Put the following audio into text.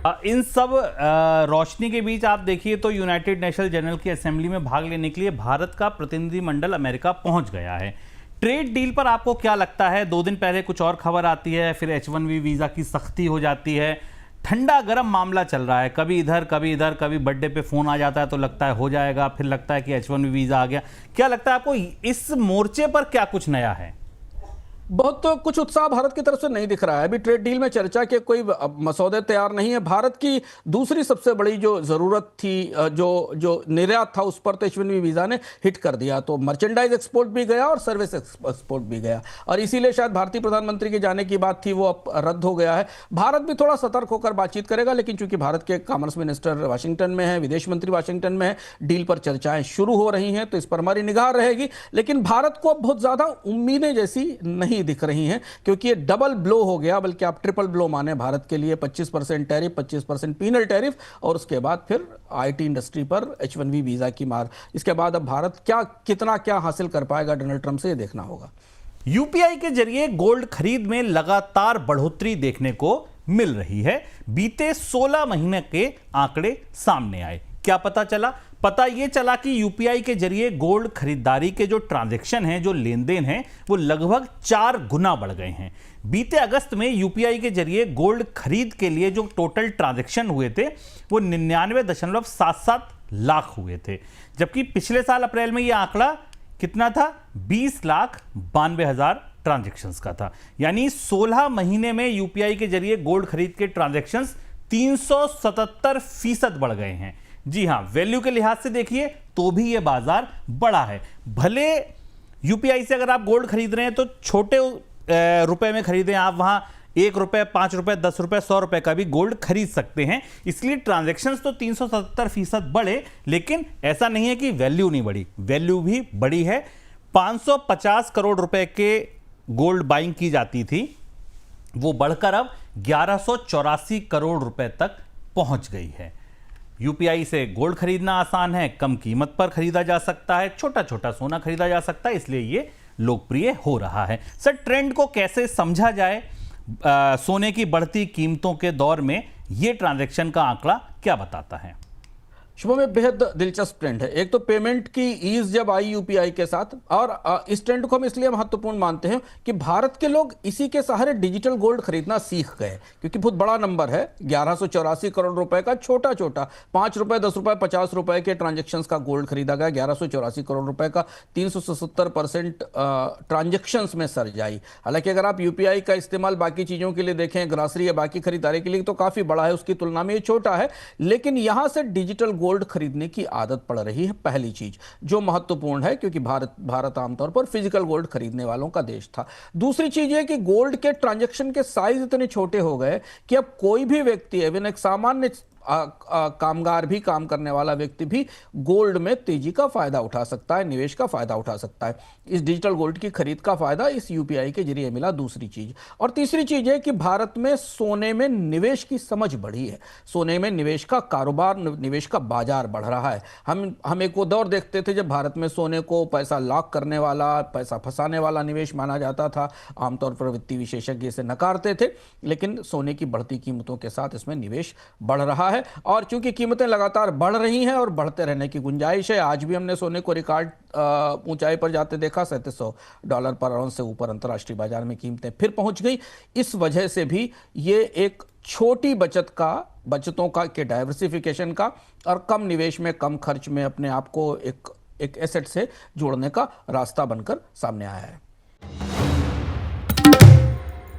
इन सब रोशनी के बीच आप देखिए तो यूनाइटेड नेशनल जनरल की असेंबली में भाग लेने के लिए भारत का प्रतिनिधिमंडल अमेरिका पहुंच गया है। ट्रेड डील पर आपको क्या लगता है? 2 दिन पहले कुछ और खबर आती है, फिर H1B वीजा की सख्ती हो जाती है। ठंडा गर्म मामला चल रहा है, कभी इधर कभी इधर, कभी बर्थडे पे फोन आ जाता है तो लगता है हो जाएगा, फिर लगता है कि H1B वीजा आ गया। क्या लगता है आपको इस मोर्चे पर क्या कुछ नया है? बहुत तो कुछ उत्साह भारत की तरफ से नहीं दिख रहा है। अभी ट्रेड डील में चर्चा के कोई मसौदे तैयार नहीं है। भारत की दूसरी सबसे बड़ी जो जरूरत थी, जो निर्यात था, उस पर तो H1B वीजा ने हिट कर दिया। तो मर्चेंडाइज एक्सपोर्ट भी गया और सर्विस एक्सपोर्ट भी गया, और इसीलिए शायद भारतीय प्रधानमंत्री के जाने की बात थी वो अब रद्द हो गया है। भारत भी थोड़ा सतर्क होकर बातचीत करेगा, लेकिन चूंकि भारत के कॉमर्स मिनिस्टर वाशिंगटन में है, विदेश मंत्री वाशिंगटन में है, डील पर चर्चाएं शुरू हो रही हैं, तो इस पर हमारी निगाह रहेगी। लेकिन भारत को अब बहुत ज्यादा उम्मीदें जैसी नहीं दिख रही हैं, क्योंकि ये डबल ब्लो हो गया, बल्कि आप ट्रिपल ब्लो माने भारत के लिए। 25% टैरिफ, 25% पीनल टैरिफ, और उसके बाद फिर आईटी इंडस्ट्री पर H1B वीजा की मार। इसके बाद अब भारत कितना हासिल कर पाएगा डोनाल्ड ट्रंप से, ये देखना होगा। यूपीआई के जरिए गोल्ड खरीद में लगातार बढ़ोतरी देखने को मिल रही है। बीते 16 महीने के आंकड़े सामने आए। क्या पता चला? पता यह चला कि यूपीआई के जरिए गोल्ड खरीदारी के जो ट्रांजैक्शन हैं, जो लेन देन हैं, वो लगभग 4 गुना बढ़ गए हैं। बीते अगस्त में यूपीआई के जरिए गोल्ड खरीद के लिए जो टोटल ट्रांजैक्शन हुए थे वो 99.77 लाख हुए थे, जबकि पिछले साल अप्रैल में यह आंकड़ा कितना था? 20,92,000 ट्रांजैक्शंस का था। यानी 16 महीने में यूपीआई के जरिए गोल्ड खरीद के ट्रांजैक्शंस 377% बढ़ गए हैं। जी हां, वैल्यू के लिहाज से देखिए तो भी यह बाजार बड़ा है। भले यूपीआई से अगर आप गोल्ड खरीद रहे हैं तो छोटे रुपए में खरीदें, आप वहां 1 रुपए, 5 रुपए, 10 रुपए, 100 रुपए का भी गोल्ड खरीद सकते हैं। इसलिए ट्रांजैक्शंस तो 377% बढ़े, लेकिन ऐसा नहीं है कि वैल्यू नहीं बढ़ी, वैल्यू भी बढ़ी है। 550 करोड़ रुपए के गोल्ड बाइंग की जाती थी, वो बढ़कर अब 1184 करोड़ रुपए तक पहुंच गई है। यूपीआई से गोल्ड खरीदना आसान है, कम कीमत पर खरीदा जा सकता है, छोटा छोटा सोना खरीदा जा सकता है, इसलिए ये लोकप्रिय हो रहा है। सर, ट्रेंड को कैसे समझा जाए? सोने की बढ़ती कीमतों के दौर में ये ट्रांजैक्शन का आंकड़ा क्या बताता है? शुभ में बेहद दिलचस्प ट्रेंड है। एक तो पेमेंट की ईज जब आई यूपीआई के साथ, और इस ट्रेंड को हम इसलिए महत्वपूर्ण मानते हैं कि भारत के लोग इसी के सहारे डिजिटल गोल्ड खरीदना सीख गए, क्योंकि बहुत बड़ा नंबर है 1184 करोड़ रुपए का। छोटा छोटा 5 रुपए, 10 रुपए, 50 रुपए के ट्रांजेक्शन्स का गोल्ड खरीदा गया। 1184 करोड़ रुपए का 377% ट्रांजेक्शन्स में सर्ज आई। हालांकि अगर आप यूपीआई का इस्तेमाल बाकी चीजों के लिए देखें, ग्रॉसरी या बाकी खरीदारी के लिए, तो काफी बड़ा है, उसकी तुलना में ये छोटा है। लेकिन यहां से डिजिटल गोल्ड खरीदने की आदत पड़ रही है, पहली चीज जो महत्वपूर्ण है, क्योंकि भारत आमतौर पर फिजिकल गोल्ड खरीदने वालों का देश था। दूसरी चीज है कि गोल्ड के ट्रांजैक्शन के साइज इतने छोटे हो गए कि अब कोई भी व्यक्ति, इवन एक सामान्य कामगार भी, काम करने वाला व्यक्ति भी गोल्ड में तेजी का फायदा उठा सकता है, निवेश का फायदा उठा सकता है। इस डिजिटल गोल्ड की खरीद का फायदा इस यूपीआई के जरिए मिला, दूसरी चीज। और तीसरी चीज है कि भारत में सोने में निवेश की समझ बढ़ी है। सोने में निवेश का कारोबार, निवेश का बाजार बढ़ रहा है। हम एक वो दौर देखते थे जब भारत में सोने को पैसा लॉक करने वाला, पैसा फंसाने वाला निवेश माना जाता था। आमतौर पर वित्तीय विशेषज्ञ इसे नकारते थे, लेकिन सोने की बढ़ती कीमतों के साथ इसमें निवेश बढ़ रहा है। और चूंकि कीमतें लगातार बढ़ रही हैं और बढ़ते रहने की गुंजाइश है, आज भी हमने सोने को रिकॉर्ड ऊंचाई पर जाते देखा। $3700 पर आउंस से ऊपर अंतर्राष्ट्रीय बाजार में कीमतें फिर पहुंच गई। इस वजह से भी ये एक छोटी बचतों का के डाइवर्सिफिकेशन का और कम निवेश में, कम खर्च में अपने आप को एक एसेट से जोड़ने का रास्ता बनकर सामने आया है।